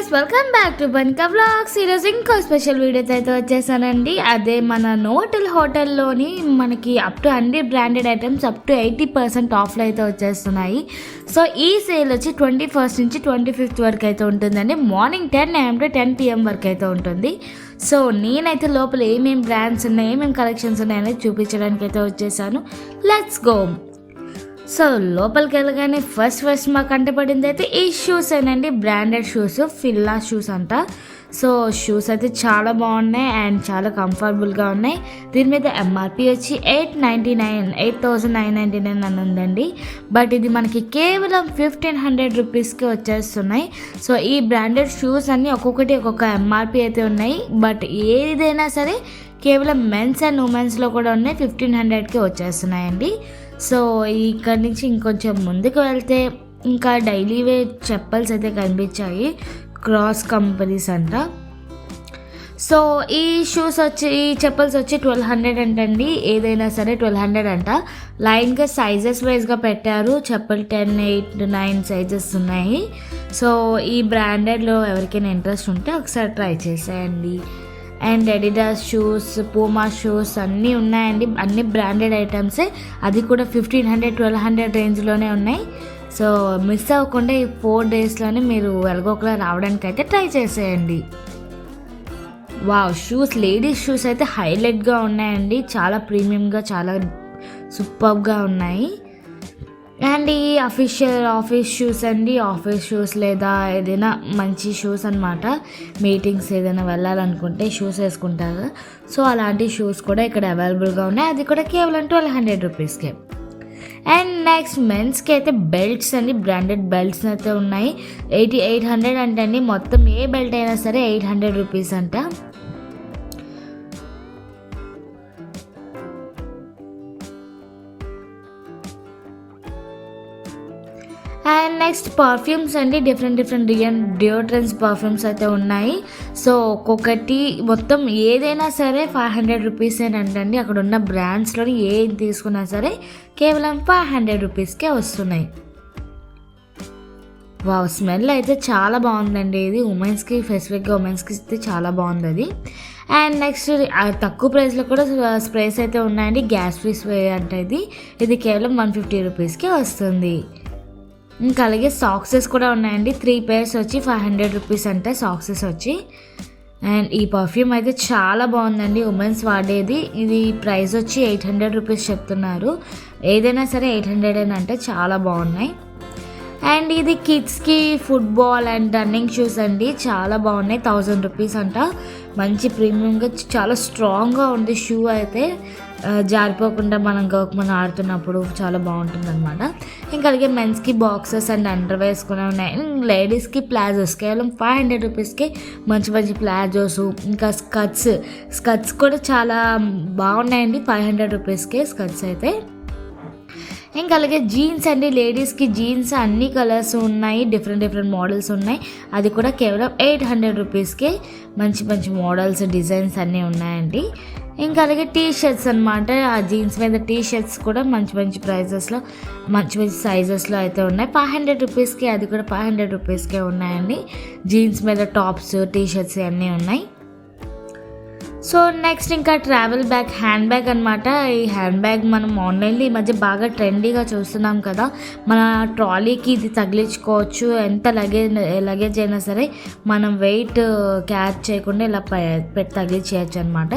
Guys, welcome back to Banka vlogs. ఈరోజు ఇంకో special వీడియోతో అయితే వచ్చేసానండి. అదే మన నోటల్ హోటల్లోని మనకి up to 100 branded items up to 80% ఆఫ్లో అయితే వచ్చేస్తున్నాయి. సో ఈ సేల్ వచ్చి 21st నుంచి 25th వరకు అయితే ఉంటుందండి. మార్నింగ్ 10 AM to 10 PM వరకు అయితే ఉంటుంది. సో నేనైతే లోపల ఏమేమి బ్రాండ్స్ ఉన్నాయి, ఏమేమి కలెక్షన్స్ ఉన్నాయనేది చూపించడానికి అయితే వచ్చేసాను. Let's go. సో లోపలికి వెళ్ళగానే ఫస్ట్ మాకు కంటపడింది అయితే ఈ షూస్ ఏనండి. బ్రాండెడ్ షూస్, ఫిల్లా షూస్ అంట. సో షూస్ అయితే చాలా బాగున్నాయి అండ్ చాలా కంఫర్టబుల్గా ఉన్నాయి. దీని మీద MRP వచ్చి 8,999 అని ఉందండి. బట్ ఇది మనకి కేవలం 1,500 రూపీస్కి వచ్చేస్తున్నాయి. సో ఈ బ్రాండెడ్ షూస్ అన్నీ ఒక్కొక్కటి ఒక్కొక్క MRP అయితే ఉన్నాయి. బట్ ఏదైనా సరే కేవలం మెన్స్ అండ్ ఉమెన్స్లో కూడా ఉన్నాయి. 1,500కి వచ్చేస్తున్నాయండి. సో ఇక్కడ నుంచి ఇంకొంచెం ముందుకు వెళ్తే ఇంకా డైలీ వేర్ చెప్పల్స్ అయితే కనిపించాయి. క్రాస్ కంపెనీస్ అంట. సో ఈ షూస్ వచ్చి, ఈ చెప్పల్స్ వచ్చి 1,200 అంటండి. ఏదైనా సరే 1,200 అంట. లైన్గా సైజెస్ వైజ్గా పెట్టారు. చెప్పలు 10, 8, 9 సైజెస్ ఉన్నాయి. సో ఈ బ్రాండెడ్లో ఎవరికైనా ఇంట్రెస్ట్ ఉంటే ఒకసారి ట్రై చేసేయండి. And Adidas shoes, Puma shoes అన్నీ ఉన్నాయండి. అన్ని బ్రాండెడ్ ఐటమ్సే, అది కూడా 1,500, 1,200 రేంజ్లోనే ఉన్నాయి. సో మిస్ అవ్వకుండా ఈ 4 డేస్లోనే మీరు ఎలాగోకలా రావడానికి అయితే ట్రై చేసేయండి. వావ్, షూస్, లేడీస్ షూస్ అయితే హైలైట్గా ఉన్నాయండి. చాలా ప్రీమియంగా, చాలా సూపర్గా ఉన్నాయి. అండ్ ఈ ఆఫీస్ షూస్ అండి. ఆఫీస్ షూస్ లేదా ఏదైనా మంచి షూస్ అనమాట. మీటింగ్స్ ఏదైనా వెళ్ళాలనుకుంటే షూస్ వేసుకుంటారు. సో అలాంటి షూస్ కూడా ఇక్కడ అవైలబుల్గా ఉన్నాయి. అది కూడా కేవలం 1,200 రూపీస్కే. అండ్ నెక్స్ట్ మెన్స్కి అయితే బెల్ట్స్ అండి. బ్రాండెడ్ బెల్ట్స్ అయితే ఉన్నాయి. 800 అంటండి. మొత్తం ఏ బెల్ట్ అయినా సరే 800 రూపీస్ అంట. అండ్ నెక్స్ట్ పర్ఫ్యూమ్స్ అండి. డిఫరెంట్ డియోడ్రెంట్స్ పర్ఫ్యూమ్స్ అయితే ఉన్నాయి. సో ఒక్కొక్కటి మొత్తం ఏదైనా సరే 500 రూపీసేనంటండి. అక్కడ ఉన్న బ్రాండ్స్లో ఏది తీసుకున్నా సరే కేవలం 500 రూపీస్కే వస్తున్నాయి. వావ్, స్మెల్ అయితే చాలా బాగుందండి. ఇది ఉమెన్స్కి, స్పెసిఫిక్గా ఉమెన్స్కి ఇస్తే చాలా బాగుంది అది. అండ్ నెక్స్ట్ తక్కువ ప్రైస్లో కూడా స్ప్రేస్ అయితే ఉన్నాయండి. గ్యాస్ ఫ్రీ స్ప్రే అంటే ఇది కేవలం 150 రూపీస్కే వస్తుంది. ఇంకా అలాగే సాక్సెస్ కూడా ఉన్నాయండి. 3 pairs వచ్చి 500 రూపీస్ అంటే సాక్సెస్ వచ్చి. అండ్ ఈ పర్ఫ్యూమ్ అయితే చాలా బాగుందండి, ఉమెన్స్ వాడేది. ఇది ప్రైస్ వచ్చి 800 రూపీస్ చెప్తున్నారు. ఏదైనా సరే 800 అంటే చాలా బాగున్నాయి. అండ్ ఇది కిడ్స్కి ఫుట్బాల్ అండ్ రన్నింగ్ షూస్ అండి. చాలా బాగున్నాయి. 1,000 రూపీస్ అంట. మంచి ప్రీమియంగా, చాలా స్ట్రాంగ్గా ఉంది షూ అయితే. జారిపోకుండా మనం ఆడుతున్నప్పుడు చాలా బాగుంటుంది అనమాట. ఇంకా అలాగే మెన్స్కి బాక్సెస్ అండ్ అండర్వేర్స్ కూడా ఉన్నాయి. లేడీస్కి ప్లాజోస్ కేవలం 500 రూపీస్కి మంచి ప్లాజోస్, ఇంకా స్కర్ట్స్ కూడా చాలా బాగున్నాయండి. 500 రూపీస్కే స్కర్ట్స్ అయితే. ఇంకా అలాగే జీన్స్ అండి. లేడీస్కి జీన్స్ అన్ని కలర్స్ ఉన్నాయి. డిఫరెంట్ మోడల్స్ ఉన్నాయి. అది కూడా కేవలం 800 రూపీస్కే మంచి మోడల్స్, డిజైన్స్ అన్నీ ఉన్నాయండి. ఇంకా అలాగే టీ షర్ట్స్ అనమాట. ఆ జీన్స్ మీద టీ షర్ట్స్ కూడా మంచి ప్రైజెస్లో, మంచి సైజెస్లో అయితే ఉన్నాయి. 500 రూపీస్కి, అది కూడా 500 రూపీస్కే ఉన్నాయండి. జీన్స్ మీద టాప్స్, టీ షర్ట్స్ అన్నీ ఉన్నాయి. సో నెక్స్ట్ ఇంకా ట్రావెల్ బ్యాగ్, హ్యాండ్ బ్యాగ్ అనమాట. ఈ హ్యాండ్ బ్యాగ్ మనం ఆన్లైన్లో ఈ మధ్య బాగా ట్రెండీగా చూస్తున్నాం కదా. మన ట్రాలీకి ఇది తగిలించుకోవచ్చు. ఎంత లగేజ్ అయినా సరే మనం వెయిట్ క్యాచ్ చేయకుండా ఇలా పెట్టి తగిలించేయచ్చు అనమాట.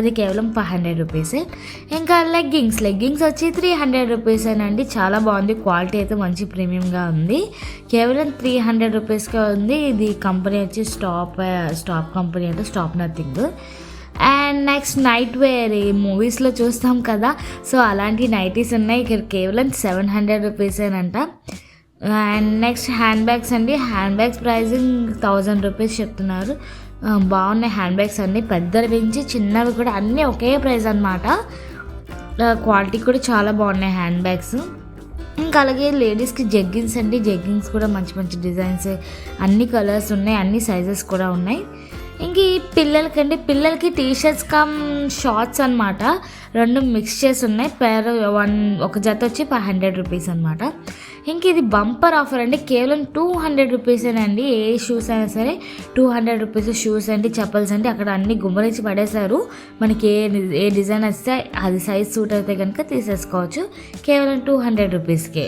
అది కేవలం 500 రూపీసే. ఇంకా లెగ్గింగ్స్ వచ్చి 300 రూపీసేనండి. చాలా బాగుంది. క్వాలిటీ అయితే మంచి ప్రీమియంగా ఉంది. కేవలం 300 రూపీస్కే ఉంది. ఇది కంపెనీ వచ్చి స్టాప్ కంపెనీ అంటే stop nothing. And next night where, ఈ మూవీస్లో చూస్తాం కదా. సో అలాంటి నైటీస్ ఉన్నాయి. ఇక్కడ కేవలం 700 రూపీసేనంట. అండ్ నెక్స్ట్ హ్యాండ్ బ్యాగ్స్ అండి. హ్యాండ్ బ్యాగ్స్ ప్రైజింగ్ 1,000 రూపీస్ చెప్తున్నారు. బాగున్నాయి హ్యాండ్ బ్యాగ్స్ అన్నీ. పెద్దవి నుంచి చిన్నవి కూడా అన్నీ ఒకే ప్రైస్ అనమాట. క్వాలిటీ కూడా చాలా బాగున్నాయి హ్యాండ్ బ్యాగ్స్. ఇంకా అలాగే లేడీస్కి జగ్గిన్స్ అండి. జగ్గిన్స్ కూడా మంచి డిజైన్స్, అన్ని కలర్స్ ఉన్నాయి, అన్ని సైజెస్ కూడా ఉన్నాయి. ఇంక ఈ పిల్లలకి టీ షర్ట్స్ కమ్ షార్ట్స్ అనమాట. 2 మిక్స్ చేసి ఉన్నాయి. ఒక జత వచ్చి 500 రూపీస్ అనమాట. ఇంక ఇది బంపర్ ఆఫర్ అండి, కేవలం 200 రూపీసేనండి. ఏ షూస్ అయినా సరే 200 రూపీస్. షూస్ అండి, చెప్పల్స్ అండి, అక్కడ అన్ని గుమ్మరించి పడేశారు. మనకి ఏ డిజైన్ వస్తే అది సైజ్ సూట్ అయితే కనుక తీసేసుకోవచ్చు. కేవలం 200 రూపీస్కే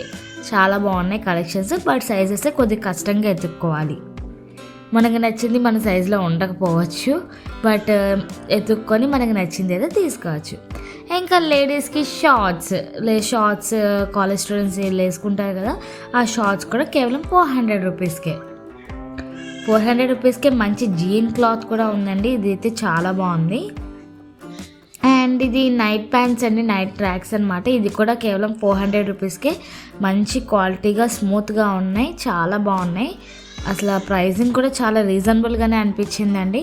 చాలా బాగున్నాయి కలెక్షన్స్. బట్ సైజెస్ కొద్దిగా కష్టంగా ఎత్తుక్కోవాలి. మనకు నచ్చింది మన సైజులో ఉండకపోవచ్చు, బట్ ఎత్తుక్కొని మనకు నచ్చింది ఏదో తీసుకోవచ్చు. ఇంకా లేడీస్కి షార్ట్స్ కాలేజ్ స్టూడెంట్స్ వేసుకుంటారు కదా, ఆ షార్ట్స్ కూడా కేవలం 400 రూపీస్కే. 400 రూపీస్కే మంచి జీన్ క్లాత్ కూడా ఉందండి. ఇది అయితే చాలా బాగుంది. అండ్ ఇది నైట్ ప్యాంట్స్ అండి, నైట్ ట్రాక్స్ అనమాట. ఇది కూడా కేవలం 400 రూపీస్కే మంచి క్వాలిటీగా స్మూత్గా ఉన్నాయి, చాలా బాగున్నాయి. అసలు ప్రైజింగ్ కూడా చాలా రీజనబుల్గానే అనిపించిందండి.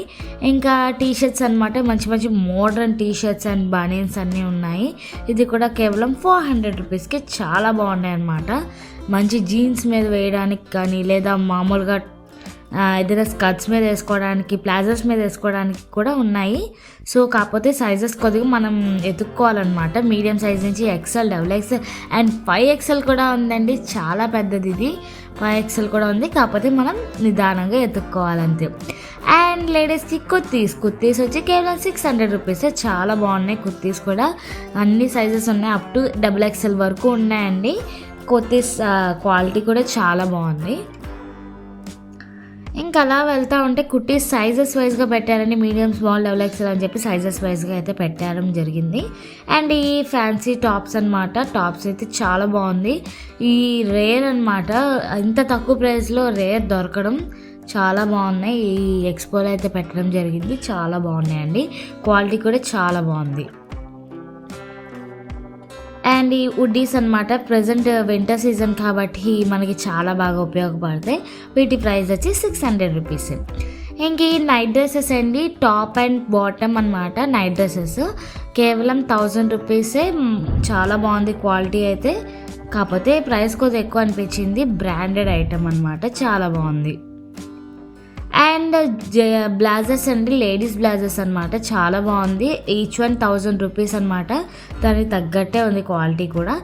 ఇంకా టీషర్ట్స్ అనమాట, మంచి మంచి మోడర్న్ టీషర్ట్స్ అండ్ బనీన్స్ అన్నీ ఉన్నాయి. ఇది కూడా కేవలం 400 రూపీస్కి చాలా బాగున్నాయి అనమాట. మంచి జీన్స్ మీద వేయడానికి కానీ, లేదా మామూలుగా ఏదైనా స్కర్ట్స్ మీద వేసుకోవడానికి, ప్లాజోస్ మీద వేసుకోవడానికి కూడా ఉన్నాయి. సో కాకపోతే సైజెస్ కొద్దిగా మనం ఎత్తుక్కోవాలన్నమాట. మీడియం సైజ్ నుంచి XL, XXL అండ్ 5XL కూడా ఉందండి. చాలా పెద్దది ఇది, 5XL కూడా ఉంది. కాకపోతే మనం నిదానంగా ఎత్తుక్కోవాలంతే. అండ్ లేడీస్కి కుర్తీస్ వచ్చి కేవలం 600 రూపీస్. చాలా బాగున్నాయి కుర్తీస్ కూడా, అన్ని సైజెస్ ఉన్నాయి, అప్ టు XXL వరకు ఉన్నాయండి. కుర్తీస్ క్వాలిటీ కూడా చాలా బాగుంది. ఇంకా అలా వెళ్తూ ఉంటే కుర్తీస్ సైజెస్ వైజ్గా పెట్టారండి. మీడియం, స్మాల్, XXL అని చెప్పి సైజెస్ వైజ్గా అయితే పెట్టడం జరిగింది. అండ్ ఈ ఫ్యాన్సీ టాప్స్ అనమాట. టాప్స్ అయితే చాలా బాగుంది. ఈ రేర్ అనమాట, ఇంత తక్కువ ప్రైస్లో రేర్ దొరకడం చాలా బాగున్నాయి. ఈ ఎక్స్పోలో అయితే పెట్టడం జరిగింది. చాలా బాగున్నాయండి, క్వాలిటీ కూడా చాలా బాగుంది. అండ్ ఈ వుడ్డీస్ అనమాట, ప్రజెంట్ వింటర్ సీజన్ కాబట్టి మనకి చాలా బాగా ఉపయోగపడతాయి. వీటి ప్రైస్ వచ్చి 600 రూపీస్. ఇంక ఈ నైట్ డ్రెస్సెస్ అండి, టాప్ అండ్ బాటమ్ అనమాట. నైట్ డ్రెస్సెస్ కేవలం 1000 రూపీసే. చాలా బాగుంది క్వాలిటీ అయితే, కాకపోతే ప్రైస్ కొద్దిగా ఎక్కువ అనిపించింది. బ్రాండెడ్ ఐటమ్ అనమాట, చాలా బాగుంది. అండ్ బ్లాజర్స్ అండి, లేడీస్ బ్లాజర్స్ అనమాట, చాలా బాగుంది. ఈచ్ 1000 రూపీస్ అనమాట. దానికి తగ్గట్టే ఉంది క్వాలిటీ కూడా.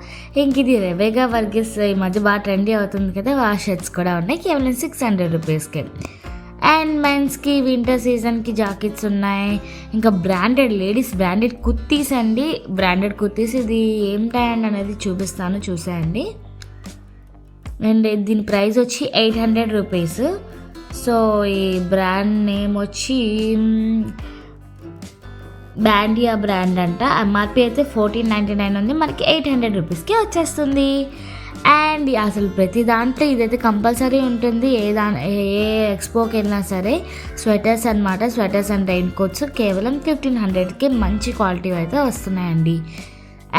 ఇంక ఇది రెబేకా వర్గీస్ ఈ మధ్య బాగా ట్రెండీ అవుతుంది కదా, ఆ షర్ట్స్ కూడా ఉన్నాయి కేవలం 600 రూపీస్కే. అండ్ మెన్స్కి వింటర్ సీజన్కి జాకెట్స్ ఉన్నాయి. ఇంకా బ్రాండెడ్ లేడీస్ బ్రాండెడ్ కుర్తీస్ అండి, బ్రాండెడ్ కుర్తీస్. ఇది ఏం బ్రాండ్ అనేది చూపిస్తాను, చూసేయండి. అండ్ దీని ప్రైస్ వచ్చి 800 రూపీస్. సో ఈ బ్రాండ్ నేమ్ వచ్చి బ్యాండియా బ్రాండ్ అంట. ఎంఆర్పి అయితే 1499 ఉంది, మనకి 800 రూపీస్కి వచ్చేస్తుంది. అండ్ అసలు ప్రతి దాంట్లో ఇదైతే కంపల్సరీ ఉంటుంది. ఏ ఎక్స్పోకి వెళ్ళినా సరే స్వెటర్స్ అనమాట, స్వెటర్స్ అండ్ రెయిన్ కోట్స్ కేవలం 1500కి మంచి క్వాలిటీ అయితే వస్తున్నాయండి.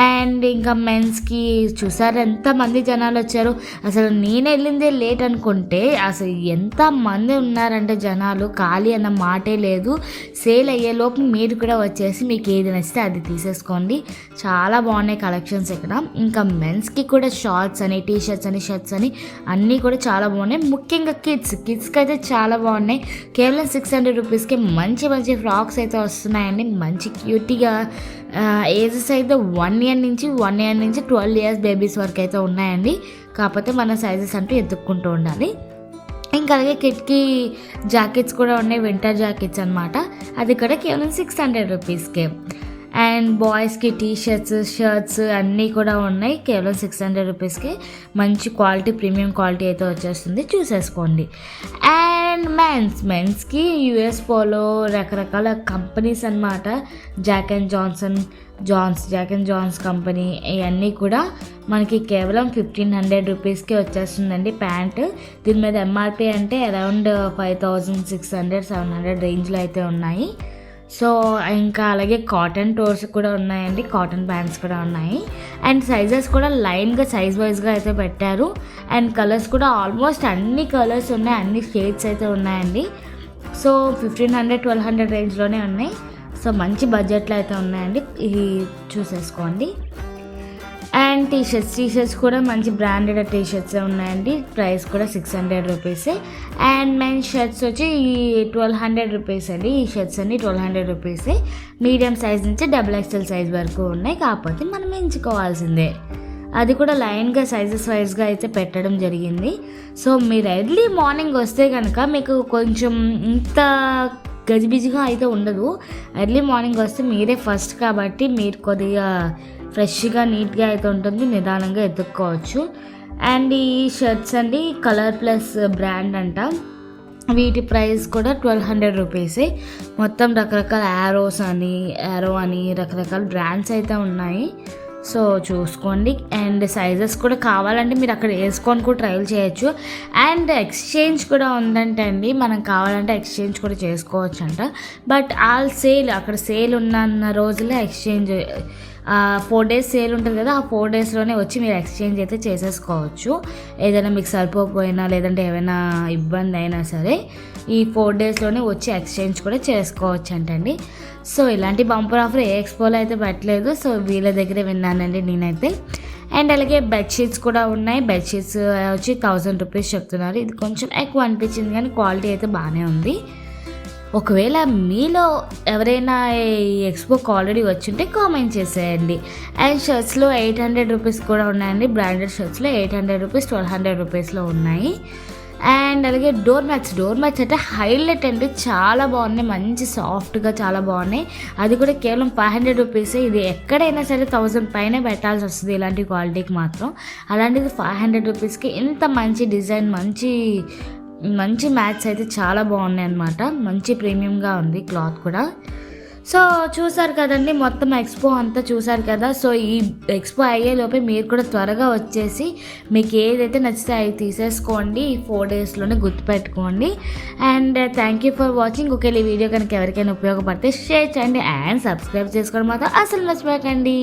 అండ్ ఇంకా మెన్స్కి చూసారు ఎంతమంది జనాలు వచ్చారు. అసలు నేను వెళ్ళిందే లేట్ అనుకుంటే అసలు ఎంతమంది ఉన్నారంటే జనాలు, ఖాళీ అన్న మాటే లేదు. సేల్ అయ్యేలోపు మీరు కూడా వచ్చేసి మీకు ఏది నచ్చితే అది తీసేసుకోండి. చాలా బాగున్నాయి కలెక్షన్స్ ఇక్కడ. ఇంకా మెన్స్కి కూడా షార్ట్స్ అని, టీషర్ట్స్ అని, షర్ట్స్ అని అన్నీ కూడా చాలా బాగున్నాయి. ముఖ్యంగా కిడ్స్కి అయితే చాలా బాగున్నాయి. కేవలం 600 రూపీస్కి మంచి మంచి ఫ్రాక్స్ అయితే వస్తున్నాయండి. మంచి క్యూటీగా ఏజెస్ అయితే 1 ఇయర్ నుంచి 12 ఇయర్స్ బేబీస్ వరకు అయితే ఉన్నాయండి. కాకపోతే మన సైజెస్ అంటూ ఎత్తుక్కుంటూ ఉండాలి. ఇంకా అలాగే కిడ్కి జాకెట్స్ కూడా ఉన్నాయి, వింటర్ జాకెట్స్ అనమాట. అది కూడా కేవలం 600 రూపీస్కే. అండ్ బాయ్స్కి షర్ట్స్ అన్నీ కూడా ఉన్నాయి కేవలం 600 రూపీస్కి. మంచి క్వాలిటీ, ప్రీమియం క్వాలిటీ అయితే వచ్చేస్తుంది, చూసేసుకోండి. అండ్ మెన్స్కి US పోలో రకరకాల కంపెనీస్ అనమాట. జాక్ అండ్ జాన్స్ కంపెనీ, ఇవన్నీ కూడా మనకి కేవలం 1500 రూపీస్కి వచ్చేస్తుందండి ప్యాంట్. దీని మీద ఎంఆర్పి అంటే అరౌండ్ 5600-700 రేంజ్లో అయితే ఉన్నాయి. సో ఇంకా అలాగే కాటన్ టోర్స్ కూడా ఉన్నాయండి, కాటన్ ప్యాంట్స్ కూడా ఉన్నాయి. అండ్ సైజెస్ కూడా లైన్గా సైజ్ వైజ్గా అయితే పెట్టారు. అండ్ కలర్స్ కూడా ఆల్మోస్ట్ అన్ని కలర్స్ ఉన్నాయి, అన్ని షేడ్స్ అయితే ఉన్నాయండి. సో 1500-1200 రేంజ్లోనే ఉన్నాయి. సో మంచి బడ్జెట్లో అయితే ఉన్నాయండి, ఇవి చూసేసుకోండి. అండ్ టీషర్ట్స్ కూడా మంచి బ్రాండెడ్ టీషర్ట్స్ ఉన్నాయండి. ప్రైస్ కూడా 600 రూపీసే. అండ్ మెన్ షర్ట్స్ వచ్చి 1200 రూపీస్ అండి. ఈ షర్ట్స్ అన్ని 1200 రూపీసే. మీడియం సైజ్ నుంచి XXL సైజ్ వరకు ఉన్నాయి, కాకపోతే మనం ఎంచుకోవాల్సిందే. అది కూడా లైన్గా సైజెస్ వైజ్గా అయితే పెట్టడం జరిగింది. సో మీరు ఎర్లీ మార్నింగ్ వస్తే కనుక మీకు కొంచెం ఇంత గజిబిజిగా అయితే ఉండదు. ఎర్లీ మార్నింగ్ వస్తే మీరే ఫస్ట్ కాబట్టి మీరు కొద్దిగా ఫ్రెష్గా నీట్గా అయితే ఉంటుంది, నిదానంగా ఎత్తుక్కోవచ్చు. అండ్ ఈ షర్ట్స్ అండి కలర్ ప్లస్ బ్రాండ్ అంట. వీటి ప్రైస్ కూడా 1200 రూపీసే. మొత్తం రకరకాల యారో అని రకరకాల బ్రాండ్స్ అయితే ఉన్నాయి. సో చూసుకోండి. అండ్ సైజెస్ కూడా కావాలంటే మీరు అక్కడ వేసుకొని కూడా ట్రయల్ చేయొచ్చు. అండ్ ఎక్స్చేంజ్ కూడా ఉందంటే అండి, మనం కావాలంటే ఎక్స్చేంజ్ కూడా చేసుకోవచ్చు అంట. బట్ అక్కడ సేల్ ఉన్న రోజులే ఎక్స్చేంజ్ 4 days సేల్ ఉంటుంది కదా, ఆ 4 daysలోనే వచ్చి మీరు ఎక్స్చేంజ్ అయితే చేసేసుకోవచ్చు. ఏదైనా మీకు సరిపోకపోయినా లేదంటే ఏమైనా ఇబ్బంది అయినా సరే ఈ 4 daysలోనే వచ్చి ఎక్స్చేంజ్ కూడా చేసుకోవచ్చు అంటండి. సో ఇలాంటి బంపర్ ఆఫర్ ఏ ఎక్స్పోలో అయితే పెట్టలేదు. సో వీళ్ళ దగ్గరే విన్నానండి నేనైతే. అండ్ అలాగే బెడ్షీట్స్ కూడా ఉన్నాయి. బెడ్షీట్స్ వచ్చి 1000 రూపీస్ చెప్తున్నారు. ఇది కొంచెం ఎక్కువ అనిపించింది కానీ క్వాలిటీ అయితే బాగానే ఉంది. ఒకవేళ మీలో ఎవరైనా ఈ ఎక్స్పోకి ఆల్రెడీ వచ్చింటే కామెంట్ చేసేయండి. అండ్ షర్ట్స్లో 800 రూపీస్ కూడా ఉన్నాయండి. బ్రాండెడ్ షర్ట్స్లో 800 రూపీస్ 1200 రూపీస్లో ఉన్నాయి. అండ్ అలాగే డోర్ మ్యాట్స్ అయితే హైలైట్ అండి, చాలా బాగున్నాయి, మంచి సాఫ్ట్గా చాలా బాగున్నాయి. అది కూడా కేవలం 500 రూపీసే. ఇది ఎక్కడైనా సరే 1000 పైన పెట్టాల్సి వస్తుంది ఇలాంటి క్వాలిటీకి మాత్రం. అలాంటిది 500 రూపీస్కి ఇంత మంచి డిజైన్, మంచి మ్యాట్స్ అయితే చాలా బాగున్నాయి అన్నమాట. మంచి ప్రీమియంగా ఉంది క్లాత్ కూడా. సో చూసారు కదండి, మొత్తం ఎక్స్పో అంతా చూసారు కదా. సో ఈ ఎక్స్పో అయ్యేలోపే మీరు కూడా త్వరగా వచ్చేసి మీకు ఏదైతే నచ్చితే అవి తీసేసుకోండి. ఈ 4 daysలోనే గుర్తుపెట్టుకోండి. And thank you for watching. ఒకవేళ ఈ వీడియో కనుక ఎవరికైనా ఉపయోగపడితే షేర్ చేయండి అండ్ సబ్స్క్రైబ్ చేసుకోవడం మాత్రం అసలు మర్చిపోకండి.